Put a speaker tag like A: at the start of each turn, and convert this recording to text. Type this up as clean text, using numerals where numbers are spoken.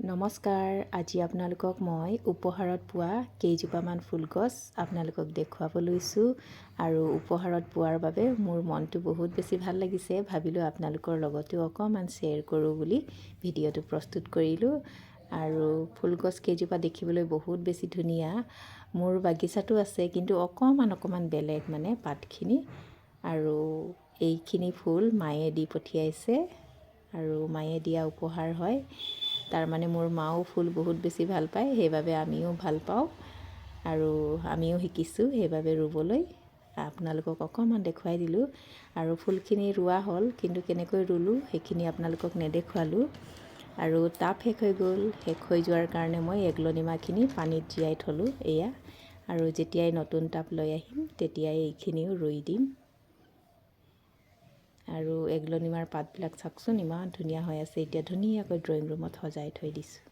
A: নমস্কাৰ। আজি আপোনালোকক মই উপহাৰত পোৱা কেইজোপামান ফুলগছ আপোনালোকক দেখুৱাব লৈছোঁ আৰু উপহাৰত পোৱাৰ বাবে মোৰ মনটো বহুত বেছি ভাল লাগিছে। ভাবিলোঁ আপোনালোকৰ লগতো অকণমান শ্বেয়াৰ কৰোঁ বুলি ভিডিঅ'টো প্ৰস্তুত কৰিলোঁ। আৰু ফুলগছ কেইজোপা দেখিবলৈ বহুত বেছি ধুনীয়া। মোৰ বাগিচাটো আছে, কিন্তু অকণমান বেলেগ মানে পাতখিনি। আৰু এইখিনি ফুল মায়ে দি পঠিয়াইছে আৰু মায়ে দিয়া উপহাৰ হয়। তাৰমানে মোৰ মাও ফুল বহুত বেছি ভাল পায়, সেইবাবে আমিও ভাল পাওঁ আৰু আমিও শিকিছোঁ সেইবাবে ৰুবলৈ। আপোনালোকক অকণমান দেখুৱাই দিলোঁ। আৰু ফুলখিনি ৰোৱা হ'ল, কিন্তু কেনেকৈ ৰুলোঁ সেইখিনি আপোনালোকক নেদেখুৱালোঁ। আৰু টাব শেষ হৈ গ'ল। শেষ হৈ যোৱাৰ কাৰণে মই এগ্লনিমাখিনি পানীত জীয়াই থ'লোঁ এয়া। আৰু যেতিয়াই নতুন টাব লৈ আহিম তেতিয়াই এইখিনিও ৰুই দিম। আৰু এগ্লনিমাৰ পাতবিলাক চাওকচোন, ইমান ধুনীয়া হৈ আছে। এতিয়া ধুনীয়াকৈ ড্ৰয়িং ৰুমত সজাই থৈ দিছোঁ।